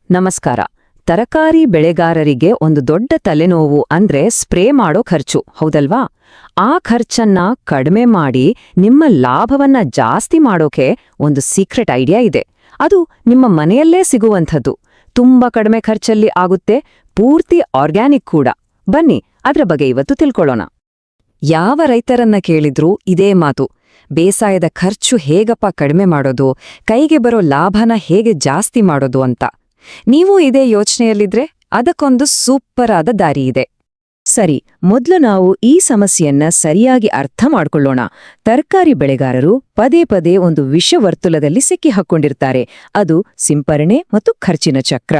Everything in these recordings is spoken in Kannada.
ನಮಸ್ಕಾರ. ತರಕಾರಿ ಬೆಳೆಗಾರರಿಗೆ ಒಂದು ದೊಡ್ಡ ತಲೆನೋವು ಅಂದ್ರೆ ಸ್ಪ್ರೇ ಮಾಡೋ ಖರ್ಚು, ಹೌದಲ್ವಾ? ಆ ಖರ್ಚನ್ನ ಕಡಿಮೆ ಮಾಡಿ ನಿಮ್ಮ ಲಾಭವನ್ನ ಜಾಸ್ತಿ ಮಾಡೋಕೆ ಒಂದು ಸೀಕ್ರೆಟ್ ಐಡಿಯಾ ಇದೆ. ಅದು ನಿಮ್ಮ ಮನೆಯಲ್ಲೇ ಸಿಗುವಂಥದ್ದು. ತುಂಬಾ ಕಡಿಮೆ ಖರ್ಚಲ್ಲಿ ಆಗುತ್ತೆ, ಪೂರ್ತಿ ಆರ್ಗ್ಯಾನಿಕ್ ಕೂಡ. ಬನ್ನಿ ಅದ್ರ ಬಗ್ಗೆ ಇವತ್ತು ತಿಳ್ಕೊಳ್ಳೋಣ. ಯಾವ ರೈತರನ್ನ ಕೇಳಿದ್ರೂ ಇದೇ ಮಾತು. ಬೇಸಾಯದ ಖರ್ಚು ಹೇಗಪ್ಪ ಕಡಿಮೆ ಮಾಡೋದು, ಕೈಗೆ ಬರೋ ಲಾಭನ ಹೇಗೆ ಜಾಸ್ತಿ ಮಾಡೋದು ಅಂತ. ನೀವು ಇದೇ ಯೋಚನೆಯಲ್ಲಿದ್ರೆ ಅದಕ್ಕೊಂದು ಸೂಪರ್ ಆದ ದಾರಿ ಇದೆ. ಸರಿ, ಮೊದಲು ನಾವು ಈ ಸಮಸ್ಯೆಯನ್ನ ಸರಿಯಾಗಿ ಅರ್ಥ ಮಾಡ್ಕೊಳ್ಳೋಣ. ತರಕಾರಿ ಬೆಳೆಗಾರರು ಪದೇ ಪದೇ ಒಂದು ವಿಷವರ್ತುಲದಲ್ಲಿ ಸಿಕ್ಕಿ ಹಾಕ್ಕೊಂಡಿರ್ತಾರೆ. ಅದು ಸಿಂಪರಣೆ ಮತ್ತು ಖರ್ಚಿನ ಚಕ್ರ.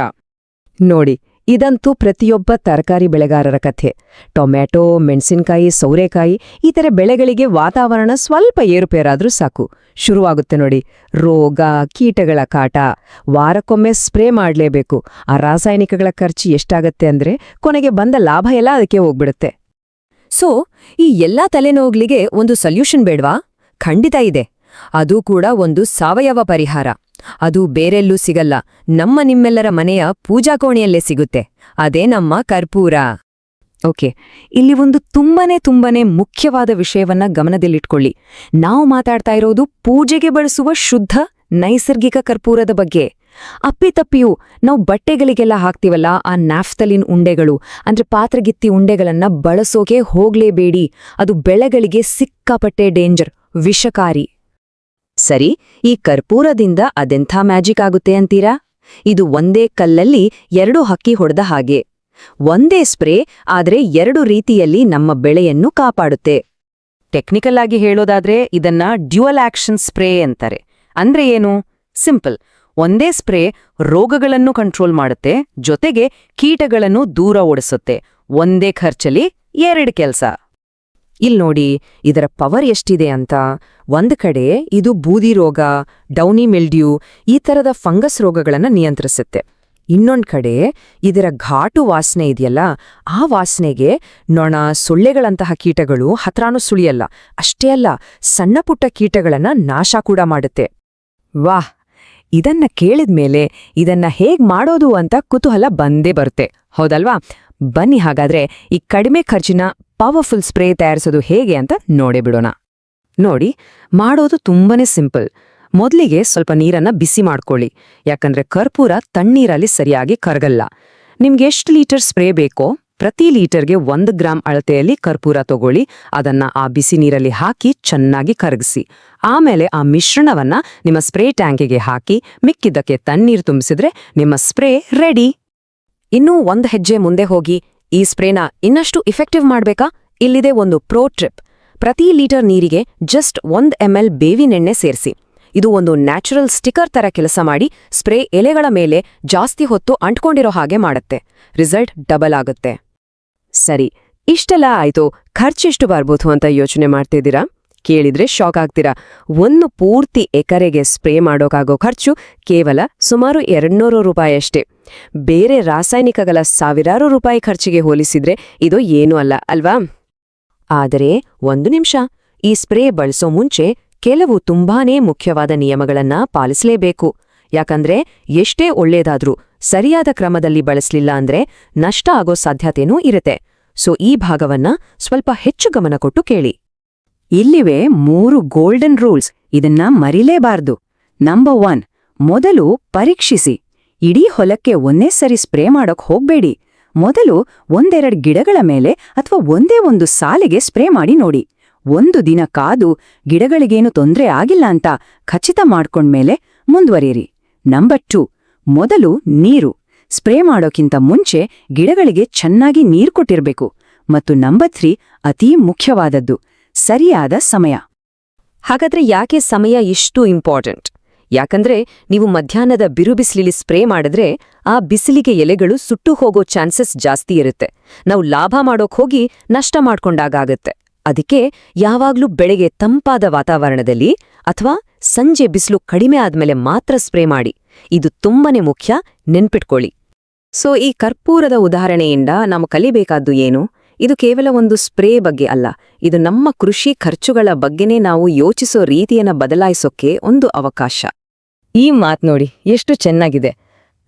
ನೋಡಿ, ಇದಂತೂ ಪ್ರತಿಯೊಬ್ಬ ತರಕಾರಿ ಬೆಳೆಗಾರರ ಕಥೆ. ಟೊಮ್ಯಾಟೊ, ಮೆಣಸಿನ್ಕಾಯಿ, ಸೌರೆಕಾಯಿ ಈ ಥರ ಬೆಳೆಗಳಿಗೆ ವಾತಾವರಣ ಸ್ವಲ್ಪ ಏರುಪೇರಾದ್ರೂ ಸಾಕು, ಶುರುವಾಗುತ್ತೆ ನೋಡಿ ರೋಗ, ಕೀಟಗಳ ಕಾಟ. ವಾರಕ್ಕೊಮ್ಮೆ ಸ್ಪ್ರೇ ಮಾಡಲೇಬೇಕು. ಆ ರಾಸಾಯನಿಕಗಳ ಖರ್ಚು ಎಷ್ಟಾಗತ್ತೆ ಅಂದ್ರೆ ಕೊನೆಗೆ ಬಂದ ಲಾಭ ಎಲ್ಲ ಅದಕ್ಕೆ ಹೋಗ್ಬಿಡುತ್ತೆ. ಸೊ ಈ ಎಲ್ಲಾ ತಲೆನೋವುಗಳಿಗೆ ಒಂದು ಸೊಲ್ಯೂಷನ್ ಬೇಡ್ವಾ? ಖಂಡಿತ ಇದೆ. ಅದು ಕೂಡ ಒಂದು ಸಾವಯವ ಪರಿಹಾರ. ಅದು ಬೇರೆಲ್ಲೂ ಸಿಗಲ್ಲ, ನಮ್ಮ ನಿಮ್ಮೆಲ್ಲರ ಮನೆಯ ಪೂಜಾ ಕೋಣೆಯಲ್ಲೇ ಸಿಗುತ್ತೆ. ಅದೇ ನಮ್ಮ ಕರ್ಪೂರ. ಓಕೆ, ಇಲ್ಲಿ ಒಂದು ತುಂಬಾನೇ ಮುಖ್ಯವಾದ ವಿಷಯವನ್ನ ಗಮನದಲ್ಲಿಟ್ಕೊಳ್ಳಿ. ನಾವು ಮಾತಾಡ್ತಾ ಇರೋದು ಪೂಜೆಗೆ ಬಳಸುವ ಶುದ್ಧ ನೈಸರ್ಗಿಕ ಕರ್ಪೂರದ ಬಗ್ಗೆ. ಅಪ್ಪಿತಪ್ಪಿಯೂ ನಾವು ಬಟ್ಟೆಗಳಿಗೆಲ್ಲ ಹಾಕ್ತಿವಲ್ಲ ಆ ನ್ಯಾಫ್ತಲಿನ್ ಉಂಡೆಗಳು, ಅಂದ್ರೆ ಪಾತ್ರಗಿತ್ತಿ ಉಂಡೆಗಳನ್ನ ಬಳಸೋಕೆ ಹೋಗ್ಲೇಬೇಡಿ. ಅದು ಬೆಳೆಗಳಿಗೆ ಸಿಕ್ಕಾಪಟ್ಟೆ ಡೇಂಜರ್, ವಿಷಕಾರಿ. ಸರಿ, ಈ ಕರ್ಪೂರದಿಂದ ಅದೆಂಥ ಮ್ಯಾಜಿಕ್ ಆಗುತ್ತೆ ಅಂತೀರಾ? ಇದು ಒಂದೇ ಕಲ್ಲಲ್ಲಿ ಎರಡು ಹಕ್ಕಿ ಹೊಡೆದ ಹಾಗೆ. ಒಂದೇ ಸ್ಪ್ರೇ ಆದ್ರೆ ಎರಡು ರೀತಿಯಲ್ಲಿ ನಮ್ಮ ಬೆಳೆಯನ್ನು ಕಾಪಾಡುತ್ತೆ. ಟೆಕ್ನಿಕಲ್ ಆಗಿ ಹೇಳೋದಾದ್ರೆ ಇದನ್ನ ಡ್ಯುಯಲ್ ಆಕ್ಷನ್ ಸ್ಪ್ರೇ ಅಂತಾರೆ. ಅಂದ್ರೆ ಏನು? ಸಿಂಪಲ್. ಒಂದೇ ಸ್ಪ್ರೇ ರೋಗಗಳನ್ನು ಕಂಟ್ರೋಲ್ ಮಾಡುತ್ತೆ, ಜೊತೆಗೆ ಕೀಟಗಳನ್ನು ದೂರ ಓಡಿಸುತ್ತೆ. ಒಂದೇ ಖರ್ಚಲ್ಲಿ ಎರಡು ಕೆಲಸ. ಇಲ್ ನೋಡಿ ಇದರ ಪವರ್ ಎಷ್ಟಿದೆ ಅಂತ. ಒಂದ್ ಕಡೆ ಇದು ಬೂದಿ ರೋಗ, ಡೌನಿ ಮಿಲ್ಡ್ಯೂ ಈ ತರದ ಫಂಗಸ್ ರೋಗಗಳನ್ನ ನಿಯಂತ್ರಿಸುತ್ತೆ. ಇನ್ನೊಂದ್ ಕಡೆ ಇದರ ಘಾಟು ವಾಸನೆ ಇದೆಯಲ್ಲ, ಆ ವಾಸನೆಗೆ ನೊಣ, ಸೊಳ್ಳೆಗಳಂತಹ ಕೀಟಗಳು ಹತ್ರಾನೂ ಸುಳಿಯಲ್ಲ. ಅಷ್ಟೇ ಅಲ್ಲ, ಸಣ್ಣ ಪುಟ್ಟ ಕೀಟಗಳನ್ನ ನಾಶ ಕೂಡ ಮಾಡುತ್ತೆ. ವಾಹ್! ಇದನ್ನ ಕೇಳಿದ್ಮೇಲೆ ಇದನ್ನ ಹೇಗ್ ಮಾಡೋದು ಅಂತ ಕುತೂಹಲ ಬಂದೇ ಬರುತ್ತೆ, ಹೌದಲ್ವಾ? ಬನ್ನಿ ಹಾಗಾದ್ರೆ ಈ ಕಡಿಮೆ ಖರ್ಚಿನ ಪವರ್ಫುಲ್ ಸ್ಪ್ರೇ ತಯಾರಿಸೋದು ಹೇಗೆ ಅಂತ ನೋಡೇ ಬಿಡೋಣ. ನೋಡಿ, ಮಾಡೋದು ತುಂಬಾನೇ ಸಿಂಪಲ್. ಮೊದಲಿಗೆ ಸ್ವಲ್ಪ ನೀರನ್ನ ಬಿಸಿ ಮಾಡ್ಕೊಳ್ಳಿ, ಯಾಕಂದ್ರೆ ಕರ್ಪೂರ ತಣ್ಣೀರಲ್ಲಿ ಸರಿಯಾಗಿ ಕರಗಲ್ಲ. ನಿಮ್ಗೆ ಎಷ್ಟು ಲೀಟರ್ ಸ್ಪ್ರೇ ಬೇಕೋ ಪ್ರತಿ ಲೀಟರ್ಗೆ 1 ಗ್ರಾಂ ಅಳತೆಯಲ್ಲಿ ಕರ್ಪೂರ ತಗೊಳ್ಳಿ. ಅದನ್ನ ಆ ಬಿಸಿ ನೀರಲ್ಲಿ ಹಾಕಿ ಚೆನ್ನಾಗಿ ಕರಗಿಸಿ. ಆಮೇಲೆ ಆ ಮಿಶ್ರಣವನ್ನ ನಿಮ್ಮ ಸ್ಪ್ರೇ ಟ್ಯಾಂಕಿಗೆ ಹಾಕಿ ಮಿಕ್ಕಿದ್ದಕ್ಕೆ ತಣ್ಣೀರು ತುಂಬಿಸಿದ್ರೆ ನಿಮ್ಮ ಸ್ಪ್ರೇ ರೆಡಿ. ಇನ್ನೂ ಒಂದು ಹೆಜ್ಜೆ ಮುಂದೆ ಹೋಗಿ ಈ ಸ್ಪ್ರೇನ ಇನ್ನಷ್ಟು ಇಫೆಕ್ಟಿವ್ ಮಾಡ್ಬೇಕಾ? ಇಲ್ಲಿದೆ ಒಂದು ಪ್ರೋ ಟ್ರಿಪ್. ಪ್ರತಿ ಲೀಟರ್ ನೀರಿಗೆ ಜಸ್ಟ್ 1 ml ಬೇವಿನೆಣ್ಣೆ ಸೇರಿಸಿ. ಇದು ಒಂದು ನ್ಯಾಚುರಲ್ ಸ್ಟಿಕರ್ ತರ ಕೆಲಸ ಮಾಡಿ ಸ್ಪ್ರೇ ಎಲೆಗಳ ಮೇಲೆ ಜಾಸ್ತಿ ಹೊತ್ತು ಅಂಟ್ಕೊಂಡಿರೋ ಹಾಗೆ ಮಾಡುತ್ತೆ. ರಿಸಲ್ಟ್ ಡಬಲ್ ಆಗುತ್ತೆ. ಸರಿ, ಇಷ್ಟೆಲ್ಲ ಆಯ್ತು. ಖರ್ಚೆಷ್ಟು ಬರ್ಬೋದು ಅಂತ ಯೋಚನೆ ಮಾಡ್ತಿದ್ದೀರಾ? ಕೇಳಿದ್ರೆ ಶಾಕ್ ಆಗ್ತೀರಾ. ಒಂದು ಪೂರ್ತಿ ಎಕರೆಗೆ ಸ್ಪ್ರೇ ಮಾಡೋಕಾಗೋ ಖರ್ಚು ಕೇವಲ ಸುಮಾರು 200 ರೂಪಾಯಿ ಅಷ್ಟೇ. ಬೇರೆ ರಾಸಾಯನಿಕಗಳ ಸಾವಿರಾರು ರೂಪಾಯಿ ಖರ್ಚಿಗೆ ಹೋಲಿಸಿದ್ರೆ ಇದು ಏನೂ ಅಲ್ಲ ಅಲ್ವಾ? ಆದರೆ ಒಂದು ನಿಮಿಷ, ಈ ಸ್ಪ್ರೇ ಬಳಸೋ ಮುಂಚೆ ಕೆಲವು ತುಂಬಾನೇ ಮುಖ್ಯವಾದ ನಿಯಮಗಳನ್ನ ಪಾಲಿಸಲೇಬೇಕು. ಯಾಕಂದ್ರೆ ಎಷ್ಟೇ ಒಳ್ಳೇದಾದ್ರೂ ಸರಿಯಾದ ಕ್ರಮದಲ್ಲಿ ಬಳಸಲಿಲ್ಲ ಅಂದ್ರೆ ನಷ್ಟ ಆಗೋ ಸಾಧ್ಯತೆನೂ ಇರುತ್ತೆ. ಸೊ ಈ ಭಾಗವನ್ನ ಸ್ವಲ್ಪ ಹೆಚ್ಚು ಗಮನ ಕೊಟ್ಟು ಕೇಳಿ. ಇಲ್ಲಿವೆ 3 ಗೋಲ್ಡನ್ ರೂಲ್ಸ್. ಇದನ್ನ ಮರಿಲೇಬಾರ್ದು. ನಂಬರ್ 1, ಮೊದಲು ಪರೀಕ್ಷಿಸಿ. ಇಡೀ ಹೊಲಕ್ಕೆ ಒಂದೇ ಸರಿ ಸ್ಪ್ರೇ ಮಾಡೋಕ್ ಹೋಗ್ಬೇಡಿ. ಮೊದಲು 1-2 ಗಿಡಗಳ ಮೇಲೆ ಅಥವಾ ಒಂದೇ ಒಂದು ಸಾಲಿಗೆ ಸ್ಪ್ರೇ ಮಾಡಿ ನೋಡಿ. 1 ದಿನ ಕಾದು ಗಿಡಗಳಿಗೇನು ತೊಂದ್ರೆ ಆಗಿಲ್ಲ ಅಂತ ಖಚಿತ ಮಾಡ್ಕೊಂಡ್ಮೇಲೆ ಮುಂದುವರಿಯಿರಿ. ನಂಬರ್ 2, ಮೊದಲು ನೀರು. ಸ್ಪ್ರೇ ಮಾಡೋಕ್ಕಿಂತ ಮುಂಚೆ ಗಿಡಗಳಿಗೆ ಚೆನ್ನಾಗಿ ನೀರು ಕೊಟ್ಟಿರ್ಬೇಕು. ಮತ್ತು ನಂಬರ್ 3, ಅತೀ ಮುಖ್ಯವಾದದ್ದು, ಸರಿಯಾದ ಸಮಯ. ಹಾಗಾದ್ರೆ ಯಾಕೆ ಸಮಯ ಇಷ್ಟು ಇಂಪಾರ್ಟೆಂಟ್? ಯಾಕಂದ್ರೆ ನೀವು ಮಧ್ಯಾಹ್ನದ ಬಿರುಬಿಸಿಲಲ್ಲಿ ಸ್ಪ್ರೇ ಮಾಡಿದ್ರೆ ಆ ಬಿಸಿಲಿಗೆ ಎಲೆಗಳು ಸುಟ್ಟು ಹೋಗೋ ಚಾನ್ಸಸ್ ಜಾಸ್ತಿ ಇರುತ್ತೆ. ನಾವು ಲಾಭ ಮಾಡೋಕ್ ಹೋಗಿ ನಷ್ಟ ಮಾಡ್ಕೊಂಡಾಗತ್ತೆ. ಅದಕ್ಕೆ ಯಾವಾಗ್ಲೂ ಬೆಳಗ್ಗೆ ತಂಪಾದ ವಾತಾವರಣದಲ್ಲಿ ಅಥವಾ ಸಂಜೆ ಬಿಸಿಲು ಕಡಿಮೆ ಆದ್ಮೇಲೆ ಮಾತ್ರ ಸ್ಪ್ರೇ ಮಾಡಿ. ಇದು ತುಂಬಾನೇ ಮುಖ್ಯ, ನೆನ್ಪಿಟ್ಕೊಳ್ಳಿ. ಸೊ ಈ ಕರ್ಪೂರದ ಉದಾಹರಣೆಯಿಂದ ನಾವು ಕಲಿಬೇಕಾದ್ದು ಏನು? ಇದು ಕೇವಲ ಒಂದು ಸ್ಪ್ರೇ ಬಗ್ಗೆ ಅಲ್ಲ, ಇದು ನಮ್ಮ ಕೃಷಿ ಖರ್ಚುಗಳ ಬಗ್ಗೆನೇ ನಾವು ಯೋಚಿಸೋ ರೀತಿಯನ್ನ ಬದಲಾಯಿಸೋಕೆ ಒಂದು ಅವಕಾಶ. ಈ ಮಾತ್ ನೋಡಿ ಎಷ್ಟು ಚೆನ್ನಾಗಿದೆ.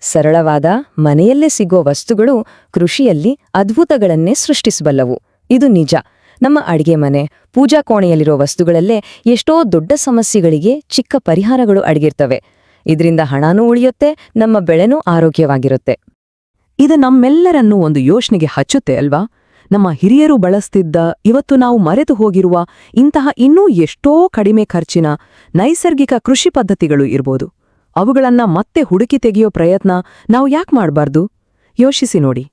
ಸರಳವಾದ ಮನೆಯಲ್ಲೇ ಸಿಗೋ ವಸ್ತುಗಳು ಕೃಷಿಯಲ್ಲಿ ಅದ್ಭುತಗಳನ್ನೇ ಸೃಷ್ಟಿಸಬಲ್ಲವು. ಇದು ನಿಜ. ನಮ್ಮ ಅಡಿಗೆ ಮನೆ, ಪೂಜಾ ಕೋಣೆಯಲ್ಲಿರೋ ವಸ್ತುಗಳಲ್ಲೇ ಎಷ್ಟೋ ದೊಡ್ಡ ಸಮಸ್ಯೆಗಳಿಗೆ ಚಿಕ್ಕ ಪರಿಹಾರಗಳು ಅಡಗಿರ್ತವೆ. ಇದರಿಂದ ಹಣನೂ ಉಳಿಯುತ್ತೆ, ನಮ್ಮ ಬೆಳೆನೂ ಆರೋಗ್ಯವಾಗಿರುತ್ತೆ. ಇದು ನಮ್ಮೆಲ್ಲರನ್ನೂ ಒಂದು ಯೋಚನೆಗೆ ಹಚ್ಚುತ್ತೆ ಅಲ್ವಾ? ನಮ್ಮ ಹಿರಿಯರು ಬಳಸ್ತಿದ್ದ, ಇವತ್ತು ನಾವು ಮರೆತು ಹೋಗಿರುವ ಇಂತಹ ಇನ್ನೂ ಎಷ್ಟೋ ಕಡಿಮೆ ಖರ್ಚಿನ ನೈಸರ್ಗಿಕ ಕೃಷಿ ಪದ್ಧತಿಗಳು ಇರ್ಬೋದು. ಅವುಗಳನ್ನ ಮತ್ತೆ ಹುಡುಕಿ ತೆಗೆಯೋ ಪ್ರಯತ್ನ ನಾವು ಯಾಕೆ ಮಾಡಬಾರ್ದು? ಯೋಚಿಸಿ ನೋಡಿ.